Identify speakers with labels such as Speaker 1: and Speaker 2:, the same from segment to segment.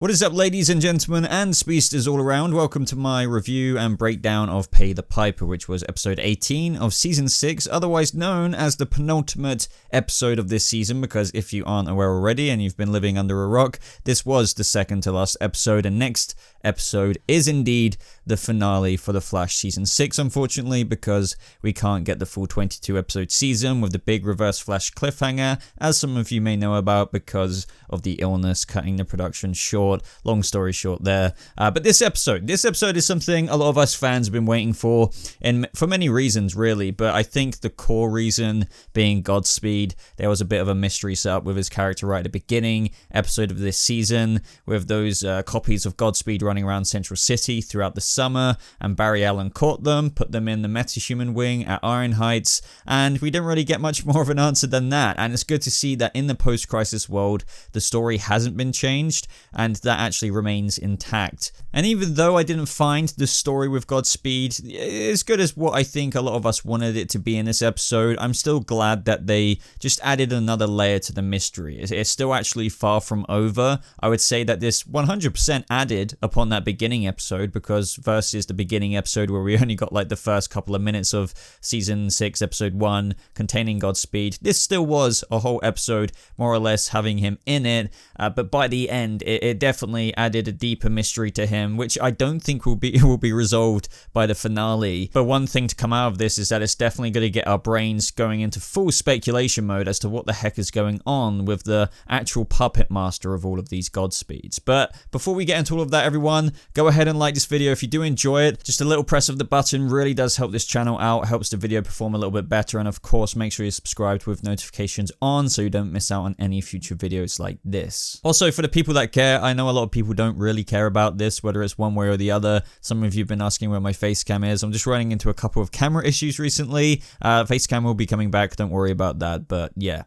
Speaker 1: What is up, ladies and gentlemen and speedsters all around? Welcome to my review and breakdown of Pay the Piper, which was episode 18 of season 6, otherwise known as the penultimate episode of this season, because if you aren't aware already and you've been living under a rock, this was the second to last episode, and next episode is indeed the finale for The Flash season 6, unfortunately, because we can't get the full 22 episode season with the big Reverse Flash cliffhanger, as some of you may know about, because of the illness cutting the production short. Long story short there. But this episode is something a lot of us fans have been waiting for, and for many reasons really, but I think the core reason being Godspeed. There was a bit of a mystery set up with his character right at the beginning episode of this season, with those copies of Godspeed running around Central City throughout the summer, and Barry Allen caught them, put them in the metahuman wing at Iron Heights, and we didn't really get much more of an answer than that. And it's good to see that in the post-crisis world, the story hasn't been changed, and that actually remains intact. And even though I didn't find the story with Godspeed as good as what I think a lot of us wanted it to be in this episode, I'm still glad that they just added another layer to the mystery. It's still actually far from over. I would say that this 100% added upon that beginning episode, because versus the beginning episode where we only got like the first couple of minutes of season 6 episode 1 containing Godspeed, this still was a whole episode more or less having him in it, but by the end it definitely added a deeper mystery to him, which I don't think will be resolved by the finale. But one thing to come out of this is that it's definitely going to get our brains going into full speculation mode as to what the heck is going on with the actual puppet master of all of these Godspeeds. But before we get into all of that, everyone, go ahead and like this video if you do enjoy it. Just a little press of the button really does help this channel out, helps the video perform a little bit better, and of course make sure you're subscribed with notifications on so you don't miss out on any future videos like this. Also, for the people that care, I know a lot of people don't really care about this, whether it's one way or the other. Some of you have been asking where my face cam is. I'm just running into a couple of camera issues recently. Face cam will be coming back, don't worry about that. But yeah,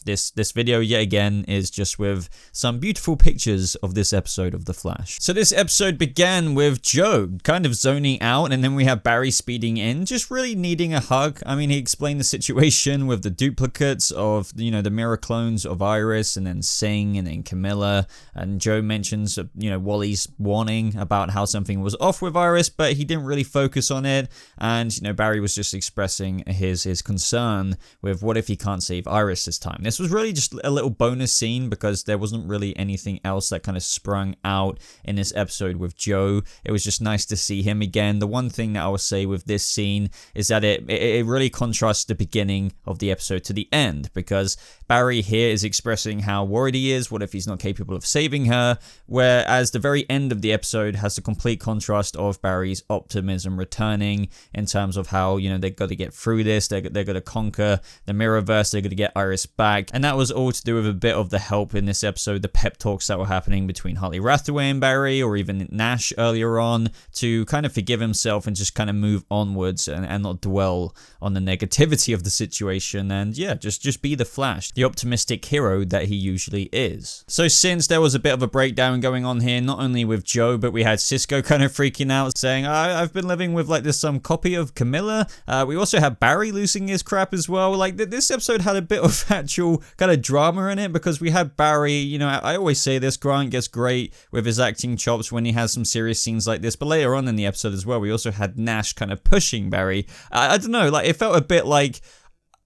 Speaker 1: this video yet again is just with some beautiful pictures of this episode of The Flash. So this episode began with Joe kind of zoning out, and then we have Barry speeding in, just really needing a hug. I mean, he explained the situation with the duplicates of, you know, the mirror clones of Iris, and then Sing, and then Camilla, and Joe mentions, you know, Wally's warning about how something was off with Iris, but he didn't really focus on it. And, you know, Barry was just expressing his concern with what if he can't save Iris this time. This was really just a little bonus scene because there wasn't really anything else that kind of sprung out in this episode with Joe. It was just nice to see him again. The one thing that I will say with this scene is that it really contrasts the beginning of the episode to the end, because Barry here is expressing how worried he is, what if he's not capable of saving her, whereas the very end of the episode has the complete contrast of Barry's optimism returning in terms of how, you know, they've got to get through this, they're going to conquer the Mirrorverse, they're going to get Iris back. And that was all to do with a bit of the help in this episode, the pep talks that were happening between Hartley Rathaway and Barry, or even Nash earlier on, to kind of forgive himself and just kind of move onwards and not dwell on the negativity of the situation, and yeah, just be the Flash, the optimistic hero that he usually is. So since there was a bit of a breakdown going on here, not only with Joe, but we had Cisco kind of freaking out, saying, I've been living with like this some copy of Camilla. We also had Barry losing his crap as well. Like this episode had a bit of actual kind of drama in it, because we had Barry, you know, I always say this, Grant gets great with his acting chops when he has some serious scenes like this, but later on in the episode as well, we also had Nash kind of pushing Barry. I don't know, like it felt a bit like,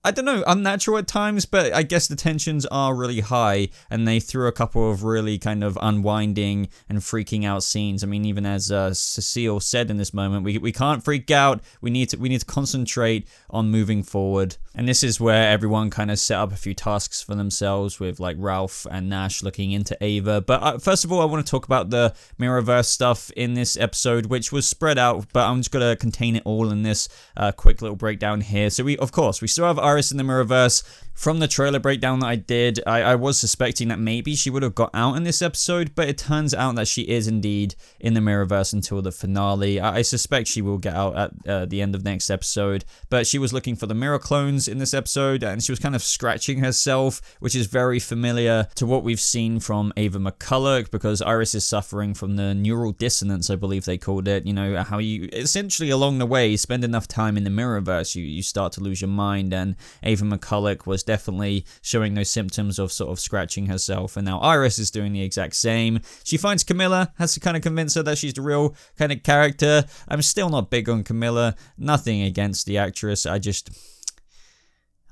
Speaker 1: I don't know, unnatural at times, but I guess the tensions are really high, and they threw a couple of really kind of unwinding and freaking out scenes. I mean, even as Cecile said in this moment, we can't freak out. We need to concentrate on moving forward. And this is where everyone kind of set up a few tasks for themselves, with like Ralph and Nash looking into Ava. But first of all, I want to talk about the Mirrorverse stuff in this episode, which was spread out, but I'm just going to contain it all in this quick little breakdown here. So we still have Iris in the Mirrorverse. From the trailer breakdown that I did, I was suspecting that maybe she would have got out in this episode, but it turns out that she is indeed in the Mirrorverse until the finale. I suspect she will get out at the end of next episode, but she was looking for the mirror clones in this episode, and she was kind of scratching herself, which is very familiar to what we've seen from Ava McCulloch, because Iris is suffering from the neural dissonance, I believe they called it. You know, how you essentially along the way spend enough time in the Mirrorverse, you start to lose your mind, and Ava McCulloch was definitely showing those symptoms of sort of scratching herself, and now Iris is doing the exact same. She finds Camilla, has to kind of convince her that she's the real kind of character. I'm still not big on Camilla, nothing against the actress,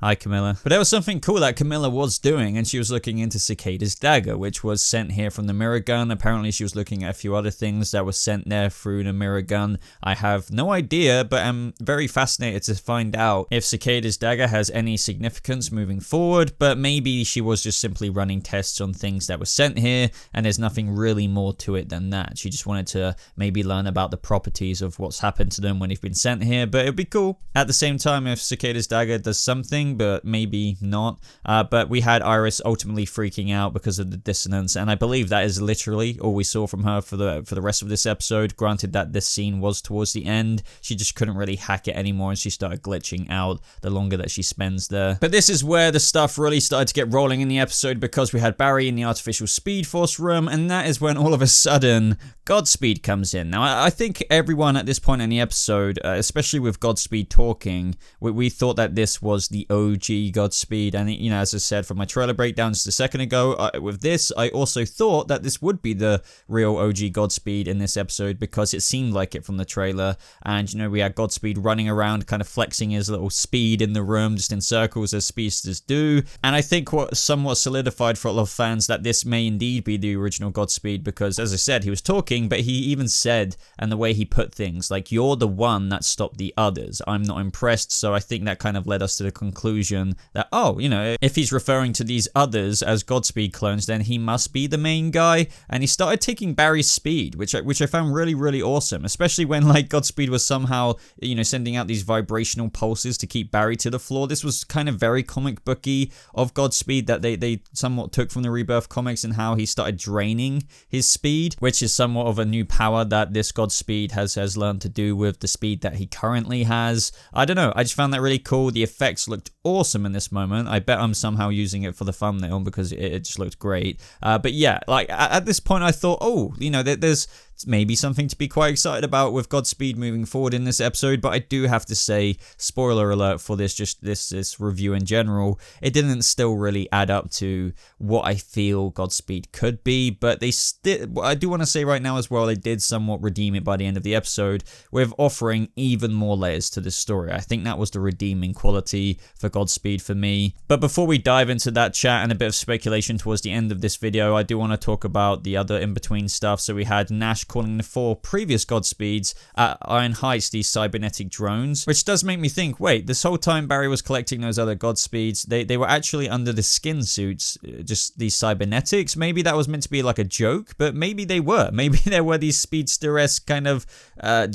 Speaker 1: Hi, Camilla. But there was something cool that Camilla was doing, and she was looking into Cicada's dagger, which was sent here from the mirror gun. Apparently, she was looking at a few other things that were sent there through the mirror gun. I have no idea, but I'm very fascinated to find out if Cicada's dagger has any significance moving forward, but maybe she was just simply running tests on things that were sent here, and there's nothing really more to it than that. She just wanted to maybe learn about the properties of what's happened to them when they've been sent here, but it'd be cool. At the same time, if Cicada's dagger does something, but maybe not. But we had Iris ultimately freaking out because of the dissonance, and I believe that is literally all we saw from her for the rest of this episode. Granted that this scene was towards the end, she just couldn't really hack it anymore, and she started glitching out the longer that she spends there. But this is where the stuff really started to get rolling in the episode, because we had Barry in the artificial Speed Force room, and that is when all of a sudden Godspeed comes in. Now I think everyone at this point in the episode, especially with Godspeed talking, we thought that this was the OG Godspeed, and you know, as I said from my trailer breakdown just a second ago, with this I also thought that this would be the real OG Godspeed in this episode, because it seemed like it from the trailer. And you know, we had Godspeed running around kind of flexing his little speed in the room, just in circles as speedsters do, and I think what somewhat solidified for a lot of fans that this may indeed be the original Godspeed, because as I said, he was talking, but he even said, and the way he put things, like, you're the one that stopped the others, I'm not impressed. So I think that kind of led us to the conclusion that, oh, you know, if he's referring to these others as Godspeed clones, then he must be the main guy. And he started taking Barry's speed, which I found really, really awesome, especially when, like, Godspeed was somehow, you know, sending out these vibrational pulses to keep Barry to the floor. This was kind of very comic booky of Godspeed, that they somewhat took from the Rebirth comics, and how he started draining his speed, which is somewhat of a new power that this Godspeed has learned to do with the speed that he currently has. I don't know, I just found that really cool. The effects looked awesome in this moment. I bet I'm somehow using it for the thumbnail because it just looked great. But yeah, like at this point I thought, oh, you know, there's maybe something to be quite excited about with Godspeed moving forward in this episode. But I do have to say, spoiler alert for this, just this review in general, it didn't still really add up to what I feel Godspeed could be. But they still, I do want to say right now as well, they did somewhat redeem it by the end of the episode with offering even more layers to this story. I think that was the redeeming quality for Godspeed for me. But before we dive into that chat and a bit of speculation towards the end of this video, I do want to talk about the other in-between stuff. So we had Nash calling the 4 previous Godspeeds at Iron Heights these cybernetic drones, which does make me think, wait, this whole time Barry was collecting those other Godspeeds, they were actually under the skin suits, just these cybernetics. Maybe that was meant to be like a joke, but maybe they were. Maybe there were these speedster-esque kind of I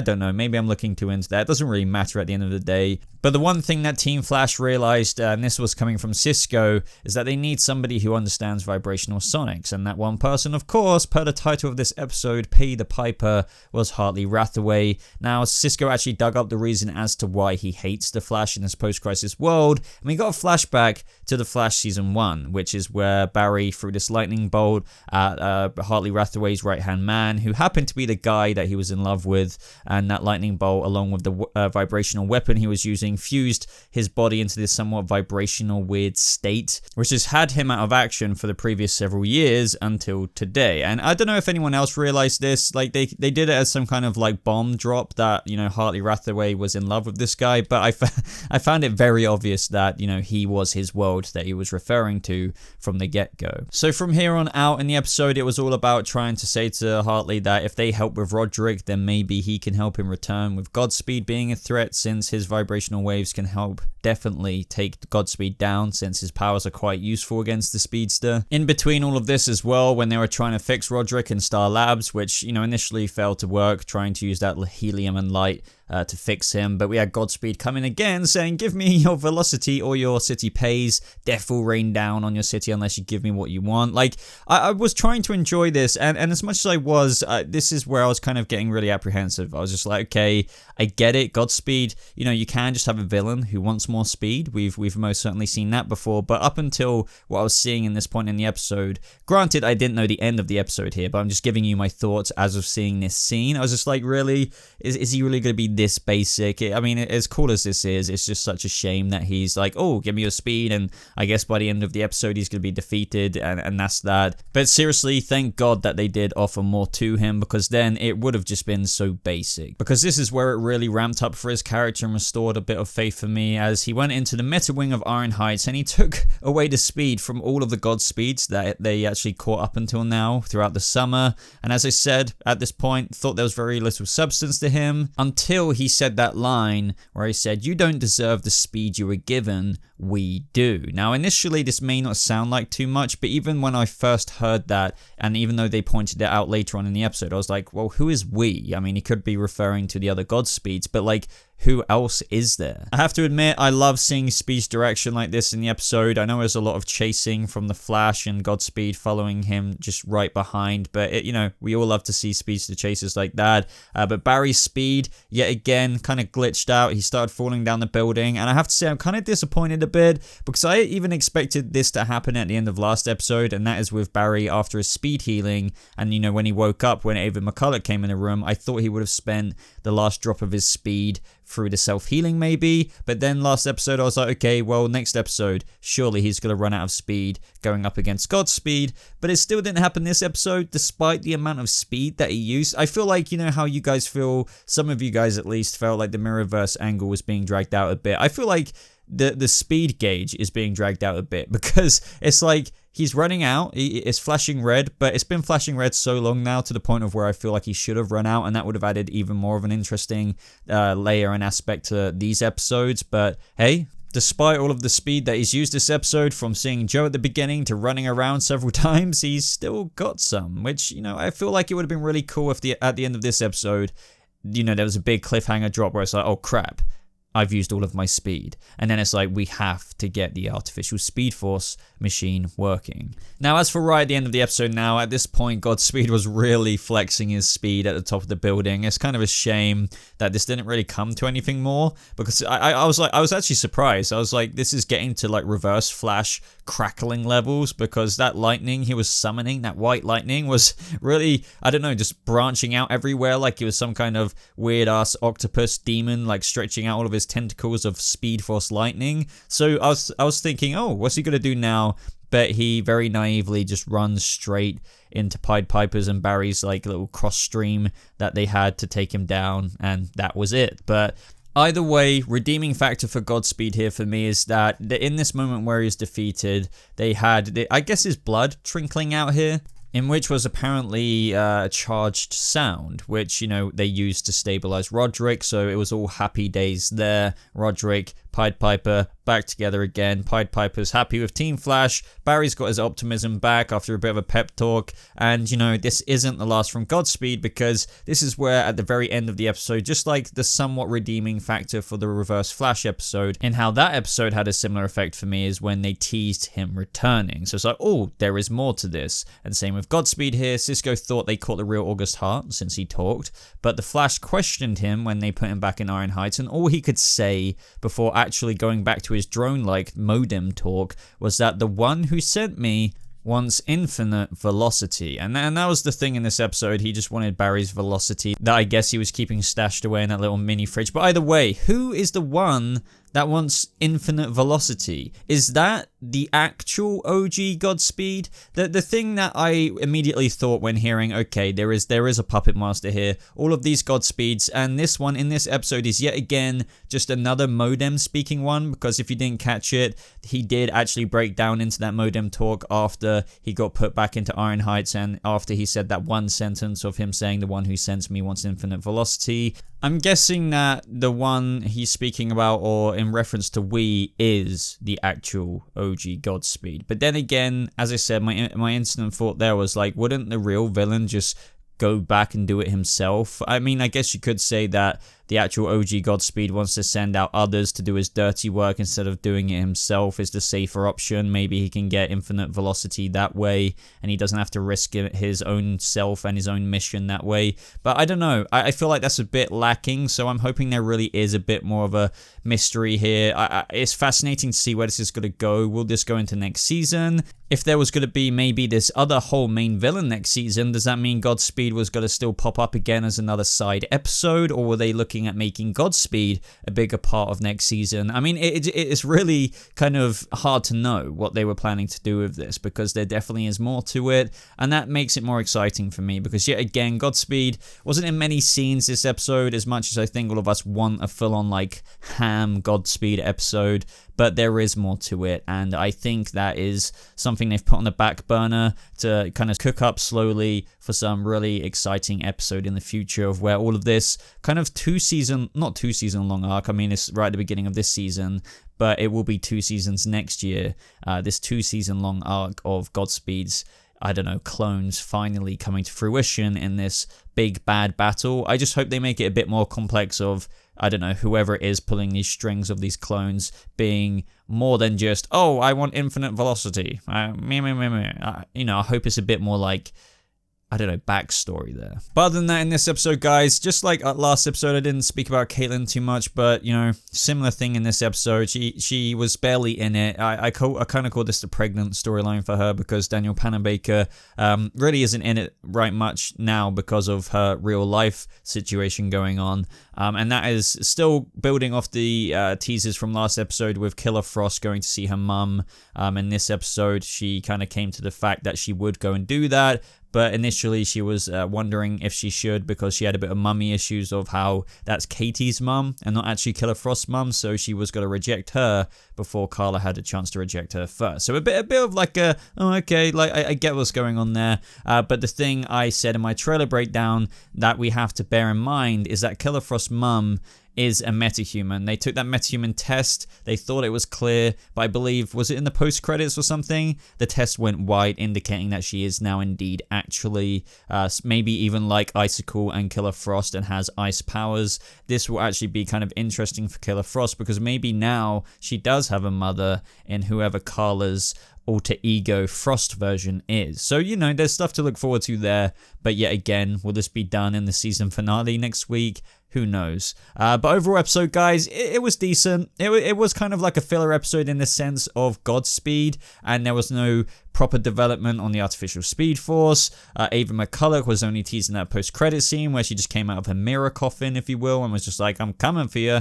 Speaker 1: don't know, maybe I'm looking too into that. It doesn't really matter at the end of the day. But the one thing that Team Flash realized, and this was coming from Cisco, is that they need somebody who understands vibrational sonics. And that one person, of course, per the title of this episode, Pay the Piper, was Hartley Rathaway. Now, Cisco actually dug up the reason as to why he hates the Flash in this post-crisis world. And we got a flashback to the Flash Season 1, which is where Barry threw this lightning bolt at Hartley Rathaway's right-hand man, who happened to be the guy that he was in love with. And that lightning bolt, along with the vibrational weapon he was using, fused his body into this somewhat vibrational weird state, which has had him out of action for the previous several years until today. And I don't know if anyone else realized this, like they did it as some kind of like bomb drop that, you know, Hartley Rathaway was in love with this guy, but I found it very obvious that, you know, he was his world that he was referring to from the get-go. So from here on out in the episode, it was all about trying to say to Hartley that if they help with Roderick, then maybe he can help in return, with Godspeed being a threat since his vibrational waves can help definitely take Godspeed down, since his powers are quite useful against the speedster. In between all of this as well, when they were trying to fix Roderick in Star Labs, which, you know, initially failed to work, trying to use that helium and light to fix him, but we had Godspeed coming again saying, give me your velocity or your city pays, death will rain down on your city unless you give me what you want. Like, I was trying to enjoy this, and as much as I was, this is where I was kind of getting really apprehensive. I was just like, okay, I get it, Godspeed, you know, you can just have a villain who wants more speed. We've most certainly seen that before, but up until what I was seeing in this point in the episode, granted I didn't know the end of the episode here, but I'm just giving you my thoughts as of seeing this scene. I was just like, really? Is he really going to be this basic? I mean, as cool as this is, it's just such a shame that he's like, oh, give me your speed, and I guess by the end of the episode he's going to be defeated, and that's that. But seriously, thank God that they did offer more to him, because then it would have just been so basic. Because this is where it really ramped up for his character and restored a bit of faith for me, as he went into the meta wing of Iron Heights and he took away the speed from all of the Godspeeds that they actually caught up until now throughout the summer. And as I said, at this point, thought there was very little substance to him until he said that line where he said, "You don't deserve the speed you were given, we do." Now, initially, this may not sound like too much, but even when I first heard that, and even though they pointed it out later on in the episode, I was like, well, who is we? I mean, he could be referring to the other Godspeeds, but like, who else is there? I have to admit, I love seeing Speed's direction like this in the episode. I know there's a lot of chasing from the Flash and Godspeed following him just right behind, but we all love to see Speed's the chasers like that. But Barry's speed, yet again, kind of glitched out. He started falling down the building, and I have to say I'm kind of disappointed a bit, because I even expected this to happen at the end of last episode, and that is with Barry after his speed healing, and when he woke up, when Ava McCulloch came in the room, I thought he would have spent the last drop of his speed through the self-healing maybe, but then last episode I was like, okay, well, next episode, surely he's going to run out of speed going up against Godspeed, but it still didn't happen this episode, despite the amount of speed that he used. I feel like, how you guys feel, some of you guys at least felt like the Mirrorverse angle was being dragged out a bit. I feel like the speed gauge is being dragged out a bit, because it's like he's running out, it's flashing red, but it's been flashing red so long now to the point of where I feel like he should have run out, and that would have added even more of an interesting layer and aspect to these episodes. But hey, despite all of the speed that he's used this episode, from seeing Joe at the beginning to running around several times, he's still got some, which, I feel like it would have been really cool if at the end of this episode, there was a big cliffhanger drop where it's like, oh crap, I've used all of my speed. And then it's like, we have to get the artificial Speed Force machine working. Now, as for right at the end of the episode now, at this point, Godspeed was really flexing his speed at the top of the building. It's kind of a shame that this didn't really come to anything more, because I was actually surprised. I was like, this is getting to like Reverse Flash crackling levels, because that lightning he was summoning, that white lightning, was really, I don't know, just branching out everywhere like it was some kind of weird ass octopus demon, like stretching out all of his tentacles of Speed Force lightning. So I was thinking, oh, what's he gonna do now? But he very naively just runs straight into Pied Piper's and Barry's like little cross stream that they had to take him down, and that was it. But either way, redeeming factor for Godspeed here for me is that in this moment where he's defeated, they had, I guess, his blood trickling out here, in which was apparently a charged sound, which, they used to stabilize Roderick, so it was all happy days there. Roderick, Pied Piper, back together again. Pied Piper's happy with Team Flash. Barry's got his optimism back after a bit of a pep talk. And, this isn't the last from Godspeed, because this is where, at the very end of the episode, just like the somewhat redeeming factor for the Reverse Flash episode, and how that episode had a similar effect for me, is when they teased him returning. So it's like, oh, there is more to this. And same with Godspeed here. Cisco thought they caught the real August Hart since he talked, but the Flash questioned him when they put him back in Iron Heights, and all he could say before actually going back to his drone-like modem talk was that the one who sent me wants infinite velocity. And that was the thing in this episode. He just wanted Barry's velocity that I guess he was keeping stashed away in that little mini fridge. But either way, who is the one that wants infinite velocity? Is that the actual OG Godspeed? The thing that I immediately thought when hearing, okay, there is a puppet master here, all of these Godspeeds, and this one in this episode is yet again just another modem speaking one, because if you didn't catch it, he did actually break down into that modem talk after he got put back into Iron Heights, and after he said that one sentence of him saying the one who sends me wants infinite velocity. I'm guessing that the one he's speaking about, or in reference to we, is the actual OG Godspeed. But then again, as I said, my instant thought there was like, wouldn't the real villain just go back and do it himself. I mean, I guess you could say that the actual OG Godspeed wants to send out others to do his dirty work instead of doing it himself is the safer option. Maybe he can get infinite velocity that way, and he doesn't have to risk his own self and his own mission that way. But I don't know. I feel like that's a bit lacking, so I'm hoping there really is a bit more of a mystery here. It's fascinating to see where this is going to go. Will this go into next season? If there was going to be maybe this other whole main villain next season, does that mean Godspeed was going to still pop up again as another side episode, or were they looking at making Godspeed a bigger part of next season? I mean, it's really kind of hard to know what they were planning to do with this, because there definitely is more to it, and that makes it more exciting for me, because yet again, Godspeed wasn't in many scenes this episode, as much as I think all of us want a full-on like ham Godspeed episode. But there is more to it, and I think that is something they've put on the back burner to kind of cook up slowly for some really exciting episode in the future, of where all of this kind of not 2 season long arc, I mean it's right at the beginning of this season, but it will be 2 seasons next year, this 2 season long arc of Godspeed's, I don't know, clones finally coming to fruition in this big bad battle. I just hope they make it a bit more complex of, I don't know, whoever it is pulling these strings of these clones being more than just, oh, I want infinite velocity. You know, I hope it's a bit more like, I don't know, backstory there. But other than that, in this episode, guys, just like last episode, I didn't speak about Caitlyn too much, but, you know, similar thing in this episode. She was barely in it. I kind of call this the pregnant storyline for her, because Daniel Panabaker really isn't in it right much now because of her real life situation going on. And that is still building off the teases from last episode with Killer Frost going to see her mum. In this episode, she kind of came to the fact that she would go and do that. But initially she was wondering if she should, because she had a bit of mummy issues of how that's Katie's mum and not actually Killer Frost's mum, so she was going to reject her before Carla had a chance to reject her first. So a bit of like a, oh, okay, like I get what's going on there. But the thing I said in my trailer breakdown that we have to bear in mind is that Killer Frost's mum is a metahuman. They took that metahuman test. They thought it was clear, but I believe, was it in the post-credits or something? The test went white, indicating that she is now indeed actually maybe even like Icicle and Killer Frost and has ice powers. This will actually be kind of interesting for Killer Frost, because maybe now she does have a mother in whoever Carla's alter ego Frost version is. So, you know, there's stuff to look forward to there. But yet again, will this be done in the season finale next week? Who knows? But overall episode, guys, it was decent. It was kind of like a filler episode in the sense of Godspeed, and there was no proper development on the artificial speed force. Ava McCulloch was only teasing that post-credit scene where she just came out of her mirror coffin, if you will, and was just like, I'm coming for you,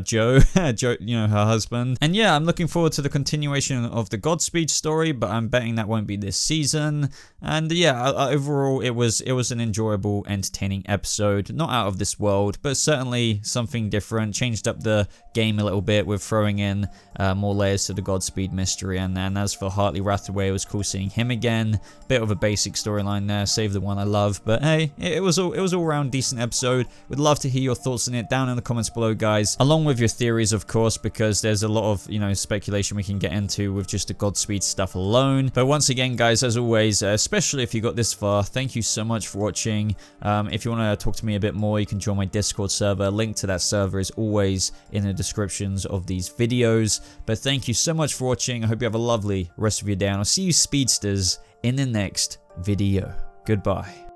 Speaker 1: Joe, Joe, you know, her husband. And yeah, I'm looking forward to the continuation of the Godspeed story, but I'm betting that won't be this season. And yeah, overall, it was an enjoyable, entertaining episode. Not out of this world, but certainly something different. Changed up the game a little bit with throwing in more layers to the Godspeed mystery. And then as for Hartley Rathaway, it was cool seeing him again. Bit of a basic storyline there, save the one I love, but hey, it was all around decent episode. Would love to hear your thoughts on it down in the comments below, guys, along with your theories, of course, because there's a lot of, you know, speculation we can get into with just the Godspeed stuff alone. But once again, guys, as always, especially if you got this far, thank you so much for watching. If you want to talk to me a bit more, you can join my Discord server. Link to that server is always in the descriptions of these videos. But thank you so much for watching. I hope you have a lovely rest of your day, and I'll see you speedsters in the next video. Goodbye.